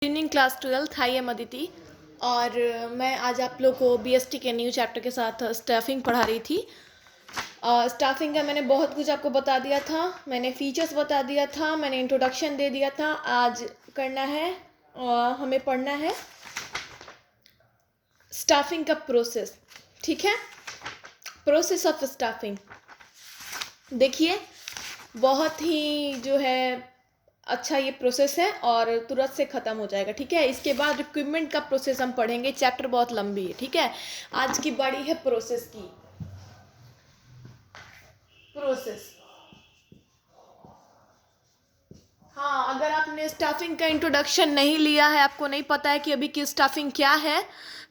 Evening class 12th। Hi I'm Aditi. और मैं आज आप लोग को बीएसटी के न्यू चैप्टर के साथ स्टाफिंग पढ़ा रही थी। स्टाफिंग का मैंने बहुत कुछ आपको बता दिया था, मैंने फीचर्स बता दिया था, मैंने इंट्रोडक्शन दे दिया था। आज करना है, हमें पढ़ना है स्टाफिंग का प्रोसेस। ठीक है, प्रोसेस ऑफ स्टाफिंग। देखिए, बहुत ही जो है अच्छा ये प्रोसेस है और तुरंत से ख़त्म हो जाएगा। ठीक है, इसके बाद रिक्रूटमेंट का प्रोसेस हम पढ़ेंगे। चैप्टर बहुत लंबी है। ठीक है, आज की बारी है प्रोसेस की। प्रोसेस, हाँ, अगर आपने स्टाफिंग का इंट्रोडक्शन नहीं लिया है, आपको नहीं पता है कि अभी की स्टाफिंग क्या है,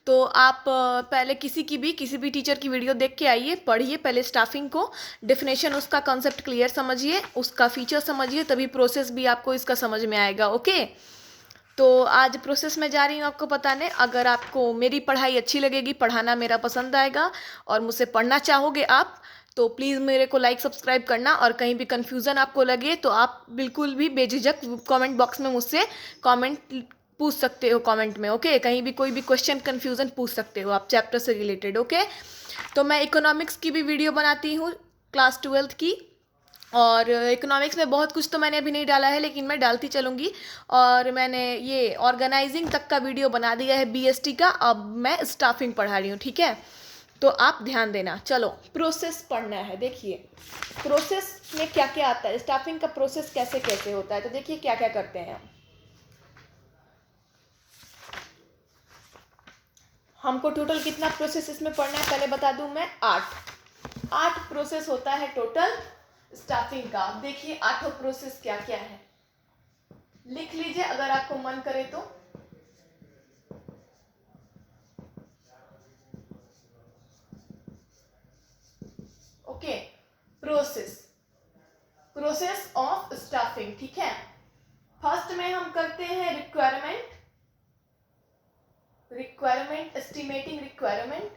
तो आप पहले किसी भी टीचर की वीडियो देख के आइए, पढ़िए पहले स्टाफिंग को, डेफिनेशन उसका, कॉन्सेप्ट क्लियर समझिए, उसका फीचर समझिए, तभी प्रोसेस भी आपको इसका समझ में आएगा। ओके, तो आज प्रोसेस में जा रही हूँ आपको बताने। अगर आपको मेरी पढ़ाई अच्छी लगेगी, पढ़ाना मेरा पसंद आएगा और मुझसे पढ़ना चाहोगे आप, तो प्लीज़ मेरे को लाइक सब्सक्राइब करना। और कहीं भी कन्फ्यूज़न आपको लगे तो आप बिल्कुल भी बेझिझक कमेंट बॉक्स में मुझसे कमेंट पूछ सकते हो, कमेंट में। ओके, कहीं भी कोई भी क्वेश्चन कन्फ्यूज़न पूछ सकते हो आप चैप्टर से रिलेटेड। ओके, तो मैं इकोनॉमिक्स की भी वीडियो बनाती हूँ, क्लास 12th की। और इकोनॉमिक्स में बहुत कुछ तो मैंने अभी नहीं डाला है, लेकिन मैं डालती चलूँगी। और मैंने ये ऑर्गेनाइजिंग तक का वीडियो बना दिया है बीएसटी का। अब मैं स्टाफिंग पढ़ा रही हूँ। ठीक है, तो आप ध्यान देना। चलो, प्रोसेस पढ़ना है। देखिए, प्रोसेस में क्या क्या आता है, स्टाफिंग का प्रोसेस कैसे कैसे होता है। तो देखिए क्या क्या करते हैं हमको टोटल कितना प्रोसेस इसमें पढ़ना है पहले बता दूं मैं। 8 प्रोसेस होता है टोटल स्टाफिंग का। देखिए 8 प्रोसेस क्या क्या है, लिख लीजिए अगर आपको मन करे तो। Okay, process of staffing. ठीक है, फर्स्ट में हम करते हैं रिक्वायरमेंट, एस्टिमेटिंग रिक्वायरमेंट।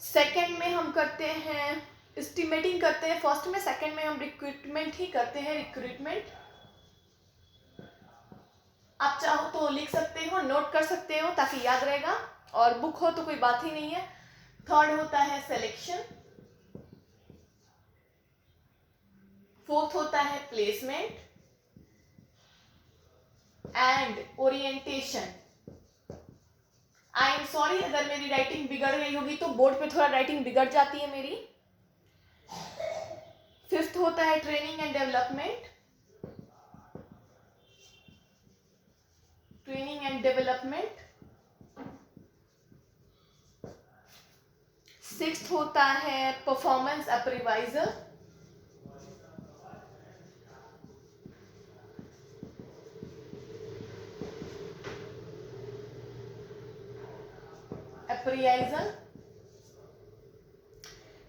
सेकेंड में हम करते हैं एस्टिमेटिंग करते हैं फर्स्ट में, सेकेंड में हम रिक्रूटमेंट ही करते हैं, रिक्रूटमेंट। आप चाहो तो लिख सकते हो, नोट कर सकते हो ताकि याद रहेगा, और बुक हो तो कोई बात ही नहीं है। थर्ड होता है सिलेक्शन, फोर्थ होता है placement and orientation. I am sorry अगर मेरी राइटिंग बिगड़ गई होगी, तो बोर्ड पे थोड़ा राइटिंग बिगड़ जाती है मेरी। फिफ्थ होता है ट्रेनिंग एंड डेवलपमेंट, सिक्स्थ होता है परफॉर्मेंस अप्रेज़ल,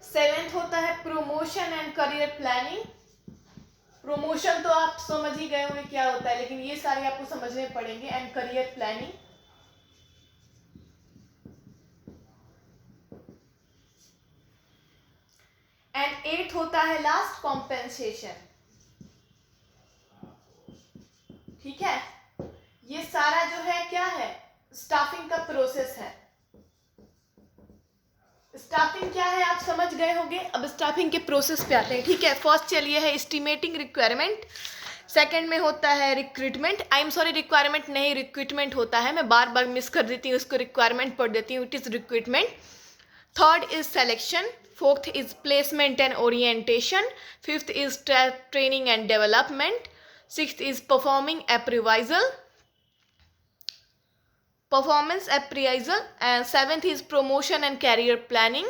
सेवेंथ होता है promotion and career planning. Promotion तो आप समझ ही गए होंगे क्या होता है, लेकिन ये सारे आपको समझने पड़ेंगे। And career planning. And at होता है लास्ट कॉम्पेंसेशन। ठीक है, ये सारा जो है क्या है, स्टाफिंग का प्रोसेस है। स्टाफिंग क्या है आप समझ गए होंगे। अब स्टाफिंग के प्रोसेस पे आते हैं। ठीक है, फर्स्ट चलिए है एस्टिमेटिंग रिक्वायरमेंट, सेकंड में होता है recruitment. I am sorry, requirement नहीं, रिक्रूटमेंट होता है, मैं बार बार मिस कर देती हूँ, उसको रिक्वायरमेंट पढ़ देती हूँ, it is recruitment. Third is selection, fourth is placement and orientation, fifth is training and development, sixth is performance appraisal, and seventh is promotion and career planning,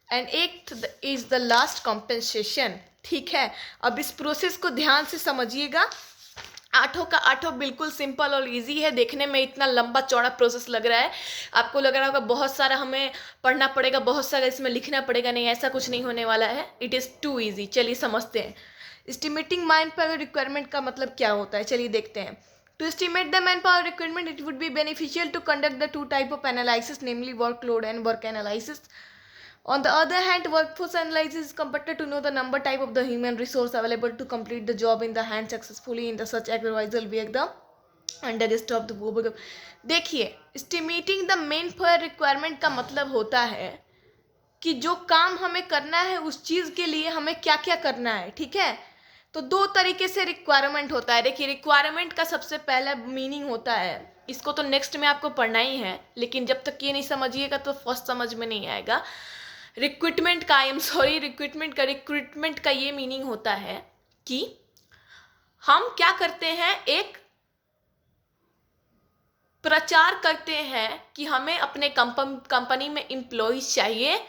and eighth is the last compensation। ठीक है, अब इस process को ध्यान से समझिएगा। आठों का आठों बिल्कुल सिंपल और इजी है। देखने में इतना लंबा चौड़ा प्रोसेस लग रहा है, आपको लग रहा होगा बहुत सारा हमें पढ़ना पड़ेगा, बहुत सारा इसमें लिखना पड़ेगा। नहीं, ऐसा कुछ नहीं होने वाला है, इट इज़ टू इजी। चलिए समझते हैं। एस्टिमेटिंग मैन पावर रिक्वायरमेंट का मतलब क्या होता है, चलिए देखते हैं। To estimate the manpower requirement, it would be beneficial to conduct the two type of analysis, namely workload and work analysis. On the other hand, workforce analysis is compared to know the number type of the human resource available to complete the job in the hand successfully. In the such exercise will be the under of the देखिए, estimating the manpower requirement का मतलब होता है कि जो काम हमें करना है उस चीज़ के लिए हमें क्या क्या करना है, ठीक है। तो दो तरीके से रिक्वायरमेंट होता है। देखिए, रिक्वायरमेंट का सबसे पहला मीनिंग होता है, इसको तो नेक्स्ट में आपको पढ़ना ही है, लेकिन जब तक ये नहीं समझिएगा तो फर्स्ट समझ में नहीं आएगा। रिक्रूटमेंट का रिक्रूटमेंट का ये मीनिंग होता है कि हम क्या करते हैं, एक प्रचार करते हैं कि हमें अपने कंपनी में एम्प्लॉयज़ चाहिए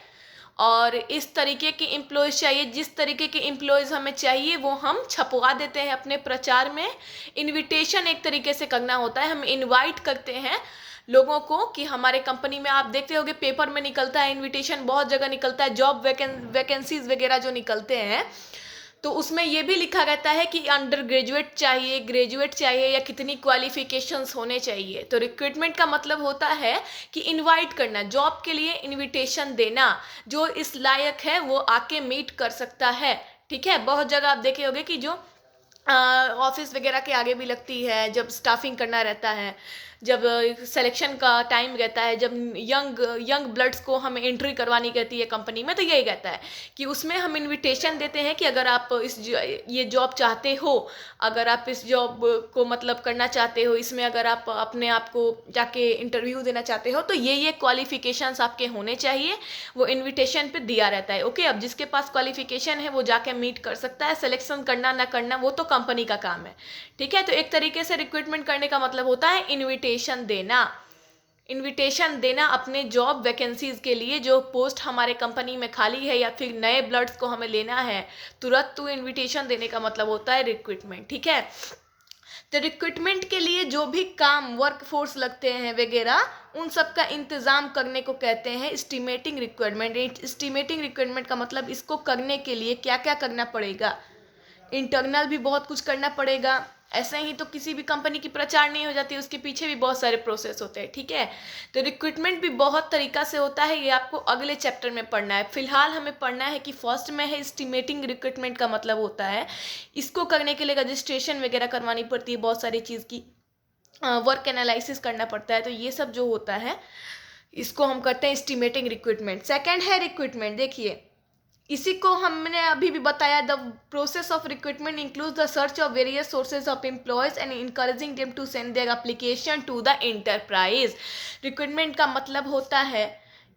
और इस तरीके के एम्प्लॉयज़ चाहिए, जिस तरीके के एम्प्लॉयज़ हमें चाहिए वो हम छपवा देते हैं अपने प्रचार में। इनविटेशन एक तरीके से करना होता है, हम इनवाइट करते हैं लोगों को कि हमारे कंपनी में, आप देखते होंगे पेपर में निकलता है इनविटेशन, बहुत जगह निकलता है, जॉब वैकेंसीज वगैरह जो निकलते हैं तो उसमें ये भी लिखा रहता है कि अंडर ग्रेजुएट चाहिए, ग्रेजुएट चाहिए या कितनी क्वालिफिकेशंस होने चाहिए। तो रिक्रूटमेंट का मतलब होता है कि इनवाइट करना, जॉब के लिए इनविटेशन देना, जो इस लायक है वो आके मीट कर सकता है, ठीक है। बहुत जगह आप देखे होंगे कि जो ऑफिस वगैरह के आगे भी लगती है, जब स्टाफिंग करना रहता है, जब सिलेक्शन का टाइम रहता है, जब यंग ब्लड्स को हमें एंट्री करवानी रहती है कंपनी में, तो यही कहता है कि उसमें हम इनविटेशन देते हैं कि अगर आप ये जॉब चाहते हो, अगर आप इस जॉब को मतलब करना चाहते हो, इसमें अगर आप अपने आप को जाके इंटरव्यू देना चाहते हो तो ये क्वालिफिकेशंस आपके होने चाहिए, वो इन्विटेशन पे दिया रहता है। ओके, अब जिसके पास क्वालिफिकेशन है वो जाके मीट कर सकता है, सिलेक्शन करना ना करना वो तो कंपनी का काम है, ठीक है। तो एक तरीके से रिक्रूटमेंट करने का मतलब होता है इनविटेशन देना अपने जॉब वैकेंसीज के लिए, जो पोस्ट हमारे कंपनी में खाली है या फिर नए ब्लड्स को हमें लेना है तुरंत, तो इनविटेशन देने का मतलब होता है रिक्रूटमेंट, ठीक है। तो रिक्रूटमेंट के लिए जो भी काम वर्क फोर्स लगते हैं वगैरह, उन सब का इंतज़ाम करने को कहते हैं एस्टिमेटिंग रिक्वायरमेंट। एस्टिमेटिंग रिक्वायरमेंट का मतलब इसको करने के लिए क्या क्या करना पड़ेगा, इंटरनल भी बहुत कुछ करना पड़ेगा, ऐसे ही तो किसी भी कंपनी की प्रचार नहीं हो जाती, उसके पीछे भी बहुत सारे प्रोसेस होते हैं, ठीक है। तो रिक्रूटमेंट भी बहुत तरीका से होता है, ये आपको अगले चैप्टर में पढ़ना है। फिलहाल हमें पढ़ना है कि फर्स्ट में है एस्टिमेटिंग रिक्रूटमेंट का मतलब होता है, इसको करने के लिए रजिस्ट्रेशन वगैरह करवानी पड़ती है, बहुत सारी चीज़ की वर्क एनालिसिस करना पड़ता है, तो ये सब जो होता है इसको हम करते हैं एस्टिमेटिंग रिक्रूटमेंट। सेकेंड है रिक्रूटमेंट। देखिए, इसी को हमने अभी भी बताया, the process of recruitment includes the search of various sources of employees and encouraging them to send their application to the enterprise. Recruitment का मतलब होता है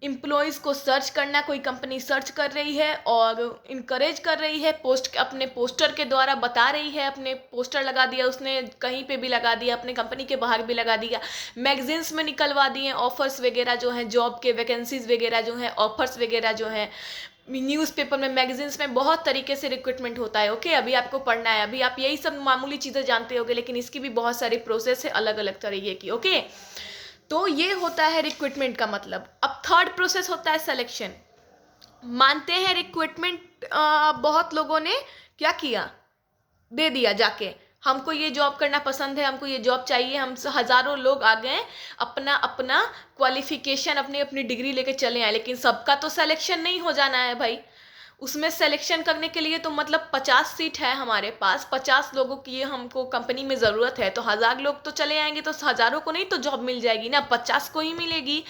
एम्प्लॉयज़ को सर्च करना, कोई कंपनी सर्च कर रही है और इनकरेज कर रही है, अपने पोस्टर के द्वारा बता रही है, अपने पोस्टर लगा दिया उसने, कहीं पे भी लगा दिया, अपने कंपनी के बाहर भी लगा दिया, मैगजीन्स में निकलवा दिए ऑफर्स वगैरह जो हैं, जॉब के वैकेंसीज वगैरह जो हैं, ऑफर्स वगैरह जो हैं, न्यूज़पेपर में, मैगजीन्स में, बहुत तरीके से रिक्रूटमेंट होता है। ओके, अभी आपको पढ़ना है, अभी आप यही सब मामूली चीज़ें जानते होंगे, लेकिन इसकी भी बहुत सारी प्रोसेस है अलग अलग तरीके की। ओके, तो ये होता है रिक्रूटमेंट का मतलब। अब थर्ड प्रोसेस होता है सिलेक्शन। मानते हैं रिक्रूटमेंट बहुत लोगों ने क्या किया, दे दिया जाके, हमको ये जॉब करना पसंद है, हमको ये जॉब चाहिए, हम हज़ारों लोग आ गए, अपना अपना क्वालिफिकेशन, अपनी अपनी डिग्री लेके चले आए, लेकिन सबका तो सिलेक्शन नहीं हो जाना है भाई। उसमें सिलेक्शन करने के लिए तो मतलब 50 सीट है हमारे पास, 50 लोगों की हमको कंपनी में ज़रूरत है, तो 1000 लोग तो चले आएंगे, तो हज़ारों को नहीं तो जॉब मिल जाएगी ना, 50 को ही मिलेगी।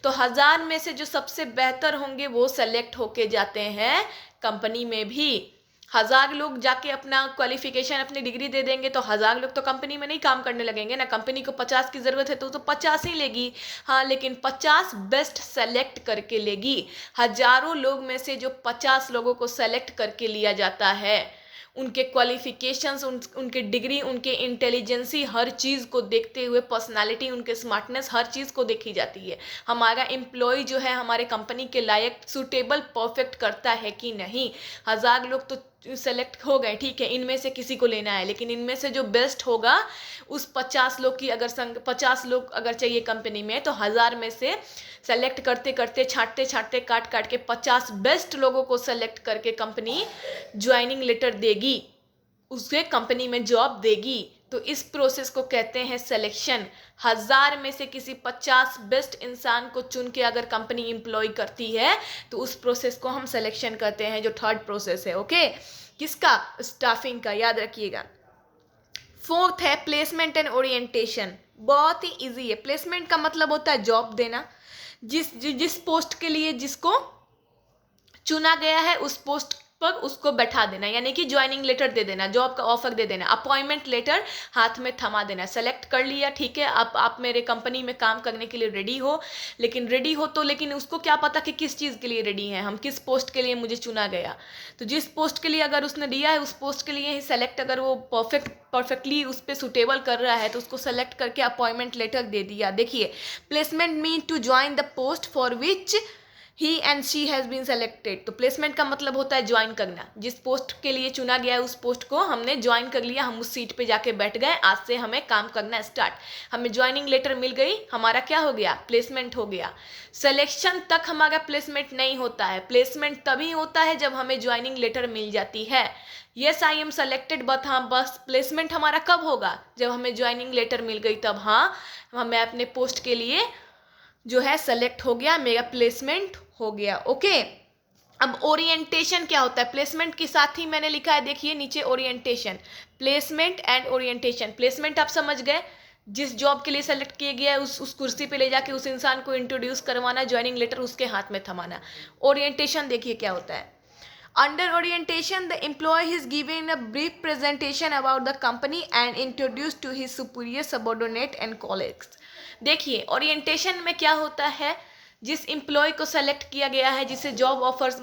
तो 1000 में से जो सबसे बेहतर होंगे वो सेलेक्ट होके जाते हैं कंपनी में भी। 1000 लोग जाके अपना क्वालिफिकेशन, अपनी डिग्री दे देंगे तो 1000 लोग तो कंपनी में नहीं काम करने लगेंगे ना, कंपनी को 50 की ज़रूरत है तो 50 ही लेगी। हाँ, लेकिन 50 बेस्ट सेलेक्ट करके लेगी। हज़ारों लोग में से जो 50 लोगों को सेलेक्ट करके लिया जाता है, उनके क्वालिफिकेशंस, उनके डिग्री, उनके इंटेलिजेंसी, हर चीज़ को देखते हुए, पर्सनालिटी, उनके स्मार्टनेस, हर चीज़ को देखी जाती है। हमारा एम्प्लॉय जो है हमारे कंपनी के लायक, सूटेबल, परफेक्ट करता है कि नहीं। 1000 लोग तो सेलेक्ट हो गए, ठीक है, इनमें से किसी को लेना है, लेकिन इनमें से जो बेस्ट होगा, उस 50 लोग की अगर 50 लोग अगर चाहिए कंपनी में, तो 1000 में से सेलेक्ट करते करते, छांटते छांटते, काट काट के 50 बेस्ट लोगों को सेलेक्ट करके कंपनी ज्वाइनिंग लेटर देगी, उसके कंपनी में जॉब देगी। तो इस प्रोसेस को कहते हैं सिलेक्शन। 1000 में से किसी 50 बेस्ट इंसान को चुन के अगर कंपनी एम्प्लॉय करती है तो उस प्रोसेस को हम सिलेक्शन कहते हैं, जो थर्ड प्रोसेस है। ओके, किसका? स्टाफिंग का, याद रखिएगा। फोर्थ है प्लेसमेंट एंड ओरिएंटेशन। बहुत ही इजी है। प्लेसमेंट का मतलब होता है जॉब देना। जिस पोस्ट के लिए जिसको चुना गया है उस पोस्ट पर उसको बैठा देना, यानी कि ज्वाइनिंग लेटर दे देना, जॉब का ऑफर दे देना, अपॉइंटमेंट लेटर हाथ में थमा देना। सेलेक्ट कर लिया, ठीक है, आप मेरे कंपनी में काम करने के लिए रेडी हो, लेकिन उसको क्या पता कि किस चीज़ के लिए रेडी है हम, किस पोस्ट के लिए मुझे चुना गया। तो जिस पोस्ट के लिए अगर उसने दिया है उस पोस्ट के लिए ही सेलेक्ट, अगर वो परफेक्टली उस पर सुटेबल कर रहा है तो उसको सेलेक्ट करके अपॉइंटमेंट लेटर दे दिया। देखिए, placement mean to join the post for which he and she has been selected. तो प्लेसमेंट का मतलब होता है ज्वाइन करना। जिस पोस्ट के लिए चुना गया है उस पोस्ट को हमने ज्वाइन कर लिया, हम उस सीट पे जाके बैठ गए, आज से हमें काम करना स्टार्ट। हमें ज्वाइनिंग लेटर मिल गई, हमारा क्या हो गया? प्लेसमेंट हो गया। सिलेक्शन तक हमारा प्लेसमेंट नहीं होता है। प्लेसमेंट तभी होता है जब हमें ज्वाइनिंग लेटर मिल जाती है। यस आई एम सेलेक्टेड, बस प्लेसमेंट हमारा कब होगा? जब हमें ज्वाइनिंग लेटर मिल गई, तब हाँ मैं अपने पोस्ट के लिए जो है सेलेक्ट हो गया, मेरा प्लेसमेंट हो गया। ओके, अब ओरिएंटेशन क्या होता है? प्लेसमेंट के साथ ही मैंने लिखा है, देखिए नीचे, orientation. Placement and orientation. Placement आप समझ गए, जिस जॉब के लिए सेलेक्ट किया गया है उस कुर्सी पे ले जाके उस इंसान को इंट्रोड्यूस करवाना, ज्वाइनिंग लेटर उसके हाथ में थमाना। ओरिएंटेशन देखिए क्या होता है। Under orientation, the employee is given a brief presentation about the company and introduced to his superior, subordinate and colleagues. देखिए, ओरिएंटेशन में क्या होता है? जिस एम्प्लॉय को सेलेक्ट किया गया है, जिसे जॉब ऑफर्स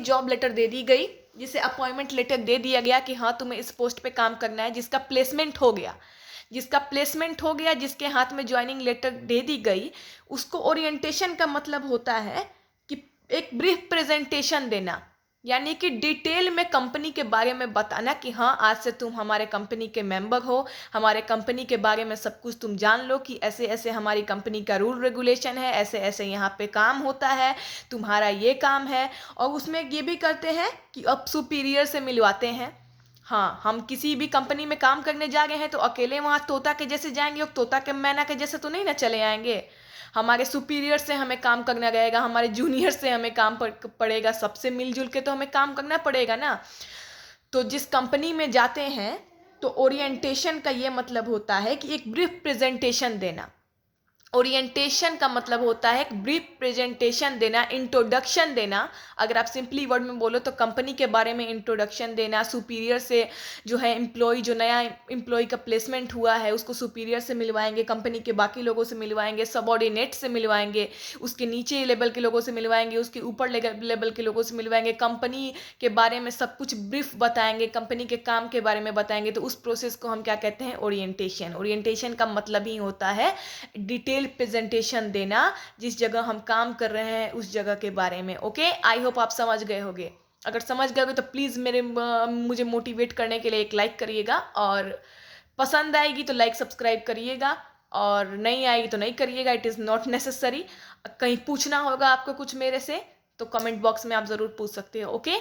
जॉब लेटर दे दी गई, जिसे अपॉइंटमेंट लेटर दे दिया गया कि हाँ तुम्हें इस पोस्ट पे काम करना है, जिसका प्लेसमेंट हो गया, जिसके हाथ में ज्वाइनिंग लेटर दे दी गई, उसको ओरिएंटेशन का मतलब होता है कि एक ब्रीफ प्रेजेंटेशन देना, यानी कि डिटेल में कंपनी के बारे में बताना कि हाँ आज से तुम हमारे कंपनी के मेंबर हो, हमारे कंपनी के बारे में सब कुछ तुम जान लो कि ऐसे ऐसे हमारी कंपनी का रूल रेगुलेशन है, ऐसे ऐसे यहाँ पे काम होता है, तुम्हारा ये काम है। और उसमें ये भी करते हैं कि अब सुपीरियर से मिलवाते हैं। हाँ, हम किसी भी कंपनी में काम करने जा रहे हैं तो अकेले वहाँ तोता के जैसे जाएंगे और तोता के मैना के जैसे तो नहीं ना चले आएंगे। हमारे सुपीरियर से हमें काम करना रहेगा, हमारे जूनियर से हमें काम पड़ेगा, सबसे मिलजुल के तो हमें काम करना पड़ेगा ना। तो जिस कंपनी में जाते हैं तो ओरिएंटेशन का ये मतलब होता है कि एक ब्रीफ प्रेजेंटेशन देना। ओरिएंटेशन का मतलब होता है ब्रीफ प्रेजेंटेशन देना, इंट्रोडक्शन देना। अगर आप सिंपली वर्ड में बोलो तो कंपनी के बारे में इंट्रोडक्शन देना। सुपीरियर से जो है जो नया एम्प्लॉय का प्लेसमेंट हुआ है उसको सुपीरियर से मिलवाएंगे, कंपनी के बाकी लोगों से मिलवाएंगे, सबऑर्डिनेट से मिलवाएंगे, उसके नीचे लेवल के लोगों से मिलवाएंगे, उसके ऊपर लेवल के लोगों से मिलवाएंगे, कंपनी के बारे में सब कुछ ब्रीफ बताएंगे, कंपनी के काम के बारे में बताएंगे। तो उस प्रोसेस को हम क्या कहते हैं? ओरिएंटेशन। ओरिएंटेशन का मतलब ही होता है डिटेल प्रेजेंटेशन देना, जिस जगह हम काम कर रहे हैं उस जगह के बारे में। ओके, आई होप आप समझ गए होंगे। अगर समझ गए होगे तो प्लीज़ मुझे मोटिवेट करने के लिए एक लाइक करिएगा, और पसंद आएगी तो लाइक सब्सक्राइब करिएगा, और नहीं आएगी तो नहीं करिएगा, इट इज़ नॉट नेसेसरी। कहीं पूछना होगा आपको कुछ मेरे से तो कमेंट बॉक्स में आप ज़रूर पूछ सकते हो। ओके,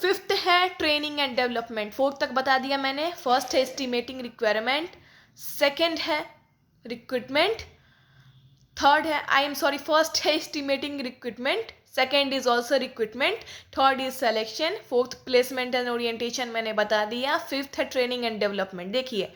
फिफ्थ है ट्रेनिंग एंड डेवलपमेंट। फोर्थ तक बता दिया मैंने। फर्स्ट है एस्टिमेटिंग रिक्वायरमेंट, सेकेंड है रिक्रूटमेंट, फर्स्ट है estimating recruitment, second is also recruitment, third is selection, fourth placement and orientation मैंने बता दिया, फिफ्थ है ट्रेनिंग एंड डेवलपमेंट। देखिए,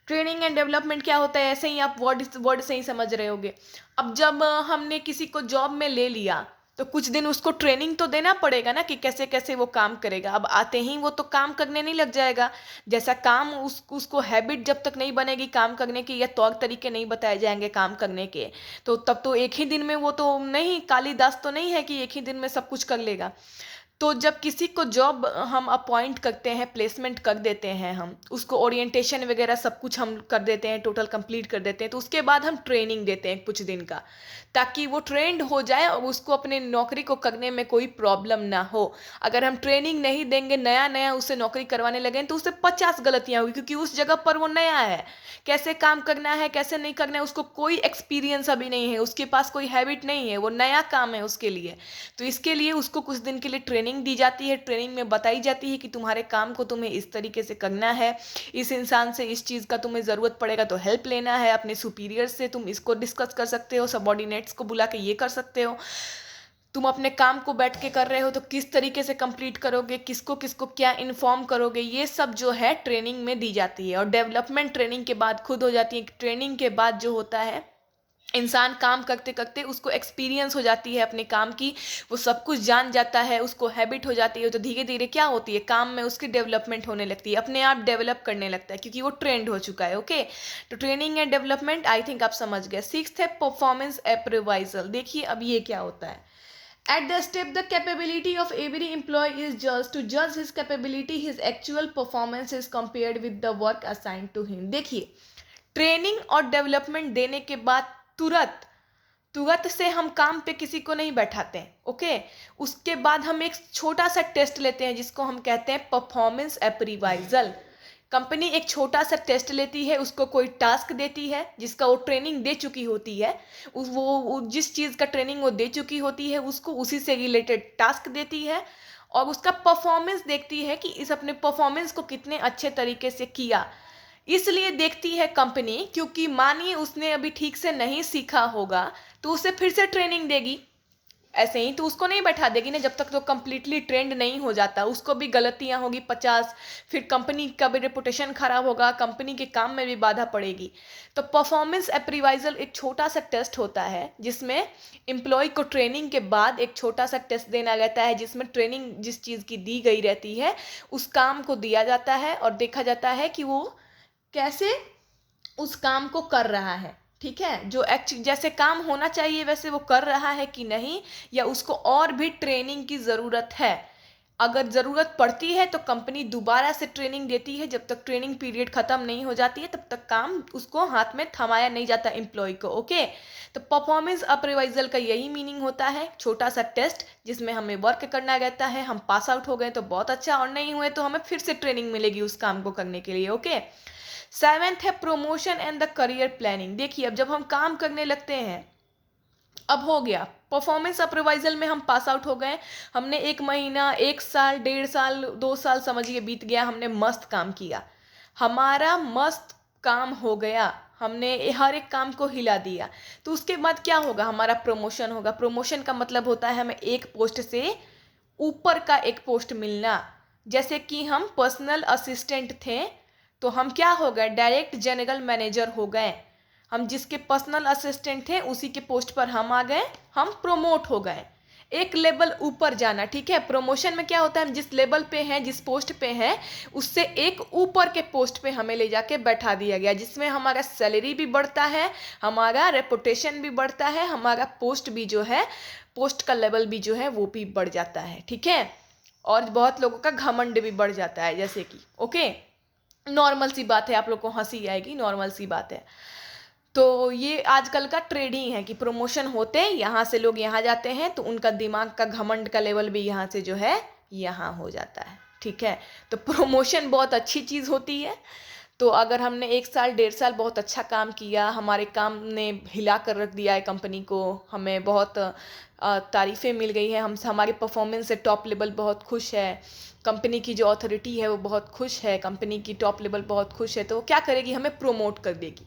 ट्रेनिंग एंड डेवलपमेंट क्या होता है, ऐसे ही आप वर्ड से ही समझ रहे होगे। अब जब हमने किसी को जॉब में ले लिया तो कुछ दिन उसको ट्रेनिंग तो देना पड़ेगा ना कि कैसे कैसे वो काम करेगा। अब आते ही वो तो काम करने नहीं लग जाएगा। जैसा काम उसको हैबिट जब तक नहीं बनेगी काम करने की, या तौर तरीके नहीं बताए जाएंगे काम करने के, तो तब तो एक ही दिन में वो तो नहीं, कालिदास तो नहीं है कि एक ही दिन में सब कुछ कर लेगा। तो जब किसी को जॉब हम अपॉइंट करते हैं, प्लेसमेंट कर देते हैं, हम उसको ओरिएंटेशन वगैरह सब कुछ हम कर देते हैं, टोटल कंप्लीट कर देते हैं, तो उसके बाद हम ट्रेनिंग देते हैं कुछ दिन का, ताकि वो ट्रेंड हो जाए और उसको अपने नौकरी को करने में कोई प्रॉब्लम ना हो। अगर हम ट्रेनिंग नहीं देंगे, नया नया उससे नौकरी करवाने लगे तो उससे 50 गलतियाँ होगी, क्योंकि उस जगह पर वो नया है, कैसे काम करना है कैसे नहीं करना है उसको कोई एक्सपीरियंस अभी नहीं है, उसके पास कोई हैबिट नहीं है, वो नया काम है उसके लिए। तो इसके लिए उसको कुछ दिन के लिए ट्रेनिंग ट्रेनिंग दी जाती है, ट्रेनिंग में बताई जाती है कि तुम्हारे काम को तुम्हें इस तरीके से करना है, इस इंसान से इस चीज़ का तुम्हें ज़रूरत पड़ेगा तो हेल्प लेना है, अपने सुपीरियर से तुम इसको डिस्कस कर सकते हो, सबॉर्डिनेट्स को बुला के ये कर सकते हो, तुम अपने काम को बैठ के कर रहे हो तो किस तरीके से कंप्लीट करोगे, किसको किसको क्या इन्फॉर्म करोगे, ये सब जो है ट्रेनिंग में दी जाती है। और डेवलपमेंट ट्रेनिंग के बाद खुद हो जाती है। ट्रेनिंग के बाद जो होता है इंसान काम करते करते उसको एक्सपीरियंस हो जाती है अपने काम की, वो सब कुछ जान जाता है, उसको हैबिट हो जाती है, तो धीरे धीरे क्या होती है काम में उसकी डेवलपमेंट होने लगती है, अपने आप डेवलप करने लगता है क्योंकि वो ट्रेंड हो चुका है। ओके, तो training and development I think आप समझ गए। सिक्स्थ है परफॉर्मेंस अप्रेवाइजल। देखिए अब ये क्या होता है। At the step, the capability of every employee is judged. To judge his capability, his actual performance is compared with the work assigned to him. देखिए, ट्रेनिंग और डेवलपमेंट देने के बाद तुरंत तुरंत से हम काम पे किसी को नहीं बैठाते हैं। ओके, उसके बाद हम एक छोटा सा टेस्ट लेते हैं जिसको हम कहते हैं परफॉर्मेंस अप्रीवाइजल। कंपनी एक छोटा सा टेस्ट लेती है, उसको कोई टास्क देती है जिसका वो ट्रेनिंग दे चुकी होती है, वो जिस चीज़ का ट्रेनिंग वो दे चुकी होती है उसको उसी से रिलेटेड टास्क देती है और उसका परफॉर्मेंस देखती है कि इस अपने परफॉर्मेंस को कितने अच्छे तरीके से किया। इसलिए देखती है कंपनी क्योंकि मानिए उसने अभी ठीक से नहीं सीखा होगा तो उसे फिर से ट्रेनिंग देगी, ऐसे ही तो उसको नहीं बैठा देगी ना जब तक तो कंप्लीटली ट्रेंड नहीं हो जाता, उसको भी गलतियां होगी 50, फिर कंपनी का भी रेपुटेशन खराब होगा, कंपनी के काम में भी बाधा पड़ेगी। तो परफॉर्मेंस अप्रीवाइजल एक छोटा सा टेस्ट होता है जिसमें एम्प्लॉय को ट्रेनिंग के बाद एक छोटा सा टेस्ट देना रहता है जिसमें ट्रेनिंग जिस चीज़ की दी गई रहती है उस काम को दिया जाता है और देखा जाता है कि वो कैसे उस काम को कर रहा है। ठीक है, जो जैसे काम होना चाहिए वैसे वो कर रहा है कि नहीं, या उसको और भी ट्रेनिंग की ज़रूरत है। अगर ज़रूरत पड़ती है तो कंपनी दोबारा से ट्रेनिंग देती है, जब तक ट्रेनिंग पीरियड ख़त्म नहीं हो जाती है तब तक काम उसको हाथ में थमाया नहीं जाता एम्प्लॉय को। ओके, तो परफॉर्मेंस अप्रेवाइजल का यही मीनिंग होता है, छोटा सा टेस्ट जिसमें हमें वर्क करना रहता है, हम पास आउट हो गए तो बहुत अच्छा और नहीं हुए तो हमें फिर से ट्रेनिंग मिलेगी उस काम को करने के लिए। ओके, सेवेंथ है promotion and the career planning. देखिए अब जब हम काम करने लगते हैं, अब हो गया परफॉर्मेंस अप्रेवाइजल में हम पास आउट हो गए, हमने 1 महीना 1 साल 1.5 साल 2 साल समझिए बीत गया, हमने मस्त काम किया, हमारा मस्त काम हो गया, हमने हर एक काम को हिला दिया, तो उसके बाद क्या होगा, हमारा प्रमोशन होगा। प्रमोशन का मतलब होता है हमें एक पोस्ट से ऊपर का एक पोस्ट मिलना। जैसे कि हम पर्सनल असिस्टेंट थे तो हम क्या हो गए, डायरेक्ट जनरल मैनेजर हो गए। हम जिसके पर्सनल असिस्टेंट थे उसी के पोस्ट पर हम आ गए, हम प्रोमोट हो गए, एक लेवल ऊपर जाना। ठीक है, प्रमोशन में क्या होता है, हम जिस लेवल पे हैं जिस पोस्ट पे हैं उससे एक ऊपर के पोस्ट पे हमें ले जाके बैठा दिया गया, जिसमें हमारा सैलरी भी बढ़ता है, हमारा रेपुटेशन भी बढ़ता है, हमारा पोस्ट भी जो है, पोस्ट का लेवल भी जो है वो भी बढ़ जाता है। ठीक है, और बहुत लोगों का घमंड भी बढ़ जाता है, जैसे कि ओके नॉर्मल सी बात है, आप लोग को हंसी आएगी, नॉर्मल सी बात है। तो ये आजकल का ट्रेड ही है कि प्रमोशन होते यहाँ से लोग यहाँ जाते हैं तो उनका दिमाग का घमंड का लेवल भी यहाँ से जो है यहाँ हो जाता है। ठीक है, तो प्रमोशन बहुत अच्छी चीज़ होती है। तो अगर हमने 1 साल 1.5 साल बहुत अच्छा काम किया, हमारे काम ने हिला कर रख दिया है कंपनी को, हमें बहुत तारीफ़ें मिल गई हैं, हम हमारे परफॉर्मेंस से टॉप लेवल बहुत खुश है, कंपनी की जो अथॉरिटी है वो बहुत खुश है, कंपनी की टॉप लेवल बहुत खुश है, तो वो क्या करेगी, हमें प्रोमोट कर देगी।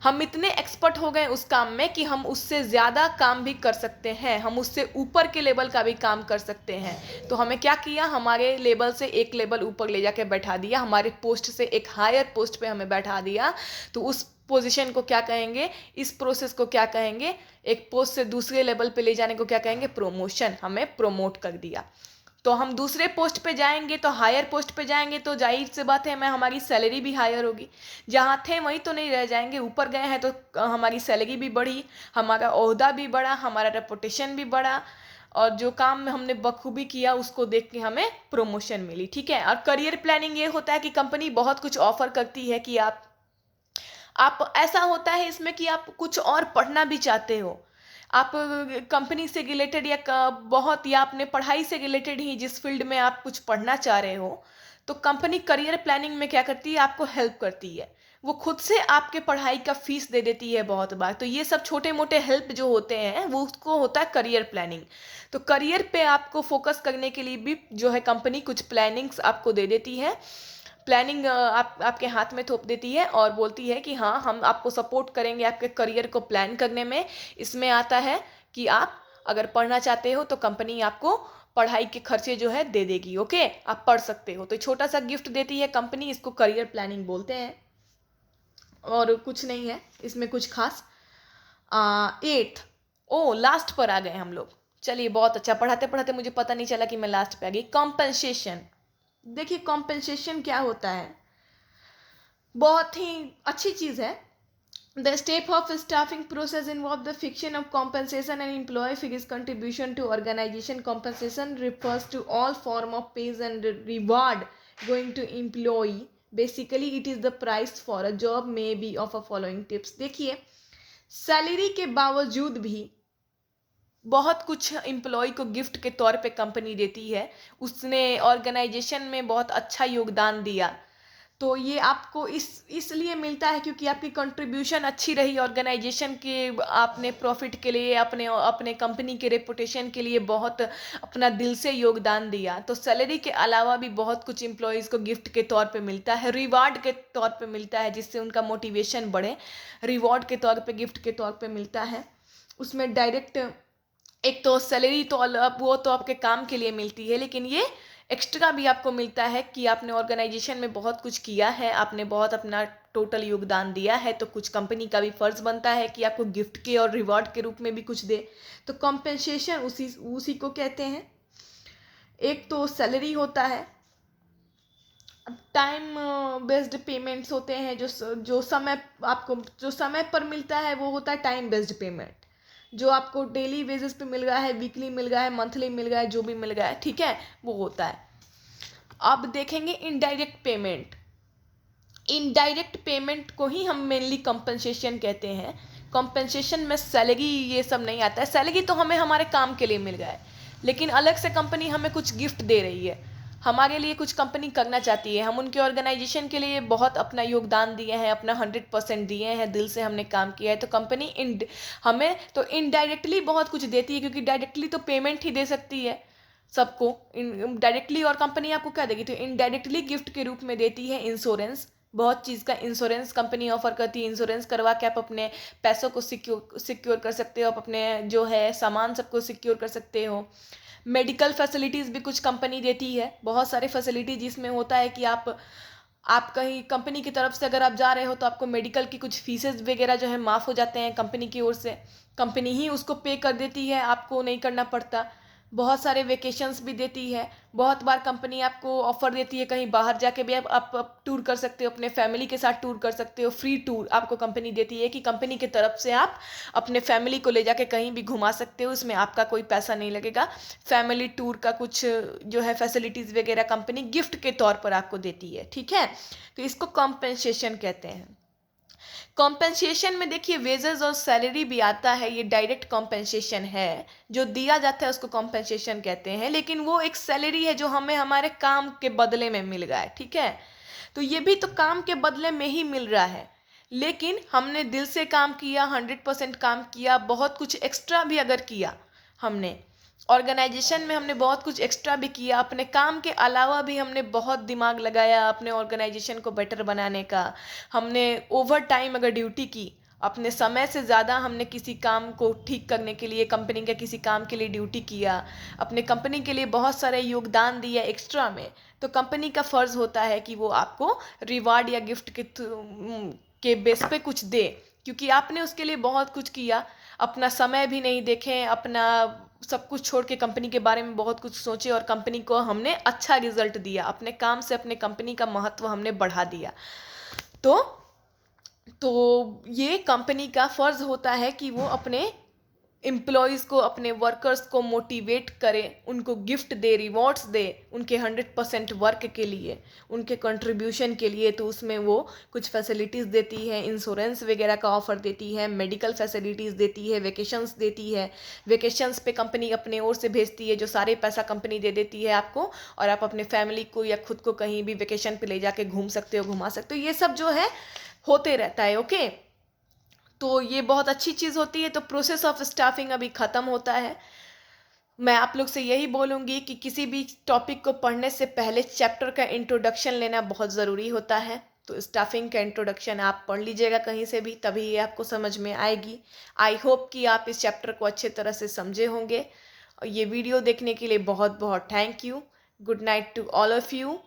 हम इतने एक्सपर्ट हो गए उस काम में कि हम उससे ज़्यादा काम भी कर सकते हैं, हम उससे ऊपर के लेवल का भी काम कर सकते हैं। तो हमें क्या किया, हमारे लेवल से एक लेवल ऊपर ले जाके बैठा दिया, हमारे पोस्ट से एक हायर पोस्ट पे हमें बैठा दिया। तो उस पोजीशन को क्या कहेंगे, इस प्रोसेस को क्या कहेंगे, एक पोस्ट से दूसरे लेवल पे ले जाने को क्या कहेंगे, प्रमोशन। हमें प्रमोट कर दिया तो हम दूसरे पोस्ट पे जाएंगे, तो हायर पोस्ट पे जाएंगे तो जाहिर सी बात है हमें हमारी सैलरी भी हायर होगी, जहाँ थे वहीं तो नहीं रह जाएंगे, ऊपर गए हैं तो हमारी सैलरी भी बढ़ी, हमारा ओहदा भी बढ़ा, हमारा रेपुटेशन भी बढ़ा, और जो काम में हमने बखूबी किया उसको देख के हमें प्रमोशन मिली। ठीक है, और करियर प्लानिंग ये होता है कि कंपनी बहुत कुछ ऑफर करती है कि आप ऐसा होता है इसमें कि आप कुछ और पढ़ना भी चाहते हो, आप कंपनी से रिलेटेड या बहुत या अपने पढ़ाई से रिलेटेड ही जिस फील्ड में आप कुछ पढ़ना चाह रहे हो, तो कंपनी करियर प्लानिंग में क्या करती है, आपको हेल्प करती है। वो खुद से आपके पढ़ाई का फीस दे देती है बहुत बार। तो ये सब छोटे मोटे हेल्प जो होते हैं वो उसको होता है करियर प्लानिंग। तो करियर पे आपको फोकस करने के लिए भी जो है कंपनी कुछ प्लानिंग्स आपको दे देती है। प्लानिंग आपके हाथ में थोप देती है और बोलती है कि हाँ हम आपको सपोर्ट करेंगे आपके करियर को प्लान करने में। इसमें आता है कि आप अगर पढ़ना चाहते हो तो कंपनी आपको पढ़ाई के खर्चे जो है दे देगी। ओके, आप पढ़ सकते हो। तो छोटा सा गिफ्ट देती है कंपनी, इसको करियर प्लानिंग बोलते हैं और कुछ नहीं है इसमें कुछ खास। 8th, ओ लास्ट पर आ गए हम लोग। चलिए बहुत अच्छा, पढ़ाते पढ़ाते मुझे पता नहीं चला कि मैं लास्ट पे आ गई। कॉम्पेंसेशन। देखिए कॉम्पेंसेशन क्या होता है, बहुत ही अच्छी चीज़ है। The step of staffing process involve the fixation of compensation and employee fees contribution to organization. Compensation refers to all form of pays and reward going to employee. Basically it is the price for a job may be of a following tips. देखिए salary के बावजूद भी बहुत कुछ employ को gift के तौर पे कंपनी देती है। उसने ऑर्गेनाइजेशन में बहुत अच्छा योगदान दिया तो ये आपको इसलिए मिलता है क्योंकि आपकी कंट्रीब्यूशन अच्छी रही ऑर्गेनाइजेशन के, आपने प्रॉफिट के लिए अपने अपने कंपनी के रेपुटेशन के लिए बहुत अपना दिल से योगदान दिया। तो सैलरी के अलावा भी बहुत कुछ एम्प्लॉयज़ को गिफ्ट के तौर पे मिलता है, रिवार्ड के तौर पे मिलता है जिससे उनका मोटिवेशन बढ़े। रिवॉर्ड के तौर पे गिफ्ट के तौर पे मिलता है। उसमें डायरेक्ट एक तो सैलरी तो वो तो आपके काम के लिए मिलती है, लेकिन ये एक्स्ट्रा भी आपको मिलता है कि आपने ऑर्गेनाइजेशन में बहुत कुछ किया है, आपने बहुत अपना टोटल योगदान दिया है। तो कुछ कंपनी का भी फर्ज बनता है कि आपको गिफ्ट के और रिवॉर्ड के रूप में भी कुछ दे। तो कॉम्पेंसेशन उसी को कहते हैं। एक तो सैलरी होता है, टाइम बेस्ड पेमेंट्स होते हैं जो समय आपको जो समय पर मिलता है वो होता है टाइम बेस्ड पेमेंट, जो आपको डेली बेसिस पे मिल रहा है, वीकली मिल रहा है, मंथली मिल रहा है, जो भी मिल रहा है, ठीक है, वो होता है। अब देखेंगे इनडायरेक्ट पेमेंट। इनडायरेक्ट पेमेंट को ही हम मेनली कंपनसेशन कहते हैं। कंपनसेशन में सैलरी ये सब नहीं आता है। सैलरी तो हमें हमारे काम के लिए मिल रहा है, लेकिन अलग से कंपनी हमें कुछ गिफ्ट दे रही है, हमारे लिए कुछ कंपनी करना चाहती है, हम उनके ऑर्गेनाइजेशन के लिए बहुत अपना योगदान दिए हैं, अपना 100% दिए हैं, दिल से हमने काम किया है। तो कंपनी हमें तो इनडायरेक्टली बहुत कुछ देती है, क्योंकि डायरेक्टली तो पेमेंट ही दे सकती है सबको डायरेक्टली, और कंपनी आपको क्या देगी, तो इनडायरेक्टली गिफ्ट के रूप में देती है इंश्योरेंस। बहुत चीज़ का इंश्योरेंस कंपनी ऑफर करती है। इंश्योरेंस करवा के आप अपने पैसों को सिक्योर कर सकते हो, आप अपने जो है सामान सबको सिक्योर कर सकते हो। मेडिकल फैसिलिटीज़ भी कुछ कंपनी देती है, बहुत सारे फैसिलिटी जिसमें होता है कि आप कहीं कंपनी की तरफ से अगर आप जा रहे हो तो आपको मेडिकल की कुछ फीसेस वगैरह जो है माफ़ हो जाते हैं कंपनी की ओर से, कंपनी ही उसको पे कर देती है, आपको नहीं करना पड़ता। बहुत सारे वेकेशंस भी देती है। बहुत बार कंपनी आपको ऑफर देती है कहीं बाहर जाके भी आप टूर कर सकते हो, अपने फैमिली के साथ टूर कर सकते हो। फ्री टूर आपको कंपनी देती है कि कंपनी की तरफ से आप अपने फैमिली को ले जाके कहीं भी घुमा सकते हो, उसमें आपका कोई पैसा नहीं लगेगा। फैमिली टूर का कुछ जो है फैसिलिटीज़ वगैरह कंपनी गिफ्ट के तौर पर आपको देती है, ठीक है। तो इसको कॉम्पेंसेशन कहते हैं। कॉम्पेंसेशन में देखिए वेजेस और सैलरी भी आता है, ये डायरेक्ट कॉम्पेंसेशन है, जो दिया जाता है उसको कॉम्पेंसेशन कहते हैं। लेकिन वो एक सैलरी है जो हमें हमारे काम के बदले में मिल रहा है, ठीक है। तो ये भी तो काम के बदले में ही मिल रहा है, लेकिन हमने दिल से काम किया, 100% काम किया, बहुत कुछ एक्स्ट्रा भी अगर किया हमने ऑर्गेनाइजेशन में, हमने बहुत कुछ एक्स्ट्रा भी किया, अपने काम के अलावा भी हमने बहुत दिमाग लगाया अपने ऑर्गेनाइजेशन को बेटर बनाने का। हमने ओवर टाइम अगर ड्यूटी की, अपने समय से ज़्यादा हमने किसी काम को ठीक करने के लिए, कंपनी के किसी काम के लिए ड्यूटी किया, अपने कंपनी के लिए बहुत सारे योगदान दिया एक्स्ट्रा में, तो कंपनी का फ़र्ज़ होता है कि वो आपको रिवार्ड या गिफ्ट के बेस पे कुछ दे, क्योंकि आपने उसके लिए बहुत कुछ किया, अपना समय भी नहीं देखें, अपना सब कुछ छोड़ के कंपनी के बारे में बहुत कुछ सोचे, और कंपनी को हमने अच्छा रिजल्ट दिया, अपने काम से अपने कंपनी का महत्व हमने बढ़ा दिया। तो ये कंपनी का फ़र्ज़ होता है कि वो अपने एम्प्लॉयज़ को, अपने वर्कर्स को मोटिवेट करे, उनको गिफ्ट दे, रिवॉर्ड्स दे उनके 100% वर्क के लिए, उनके कंट्रीब्यूशन के लिए। तो उसमें वो कुछ फैसिलिटीज़ देती है, इंश्योरेंस वगैरह का ऑफ़र देती है, मेडिकल फैसिलिटीज़ देती है, वेकेशंस देती है। वेकेशंस पे कंपनी अपने ओर से भेजती है, जो सारे पैसा कंपनी दे देती है आपको, और आप अपने फैमिली को या खुद को कहीं भी वेकेशन पे ले जाके घूम सकते हो, घुमा सकते हो। ये सब जो है होते रहता है। ओके, तो ये बहुत अच्छी चीज़ होती है। तो प्रोसेस ऑफ स्टाफिंग अभी ख़त्म होता है। मैं आप लोग से यही बोलूँगी कि किसी भी टॉपिक को पढ़ने से पहले चैप्टर का इंट्रोडक्शन लेना बहुत ज़रूरी होता है। तो स्टाफिंग का इंट्रोडक्शन आप पढ़ लीजिएगा कहीं से भी, तभी ये आपको समझ में आएगी। आई होप कि आप इस चैप्टर को अच्छे तरह से समझे होंगे। और ये वीडियो देखने के लिए बहुत बहुत thank you. Good night to all of you,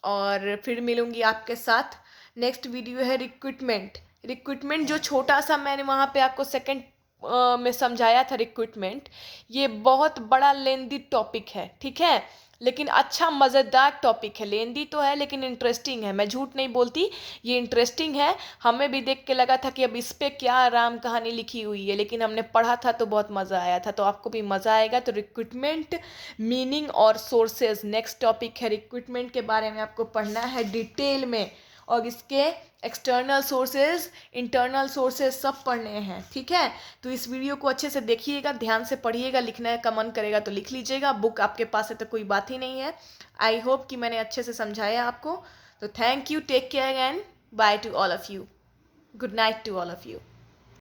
और फिर मिलूँगी आपके साथ। नेक्स्ट वीडियो है रिक्रूटमेंट। रिक्रूटमेंट जो छोटा सा मैंने वहाँ पे आपको सेकंड में समझाया था रिक्रूटमेंट, ये बहुत बड़ा लेंदी टॉपिक है, ठीक है, लेकिन अच्छा मज़ेदार टॉपिक है। लेंदी तो है लेकिन इंटरेस्टिंग है, मैं झूठ नहीं बोलती, ये इंटरेस्टिंग है। हमें भी देख के लगा था कि अब इस पे क्या राम कहानी लिखी हुई है, लेकिन हमने पढ़ा था तो बहुत मज़ा आया था। तो आपको भी मज़ा आएगा। तो रिक्रूटमेंट, मीनिंग और सोर्सेज नेक्स्ट टॉपिक है। रिक्रूटमेंट के बारे में आपको पढ़ना है डिटेल में, और इसके एक्सटर्नल सोर्सेज, इंटरनल सोर्सेज सब पढ़ने हैं, ठीक है। तो इस वीडियो को अच्छे से देखिएगा, ध्यान से पढ़िएगा। लिखना का मन करेगा तो लिख लीजिएगा, बुक आपके पास है तो कोई बात ही नहीं है। आई होप कि मैंने अच्छे से समझाया आपको। तो thank you, take care and bye to all of you. Good night to all of you.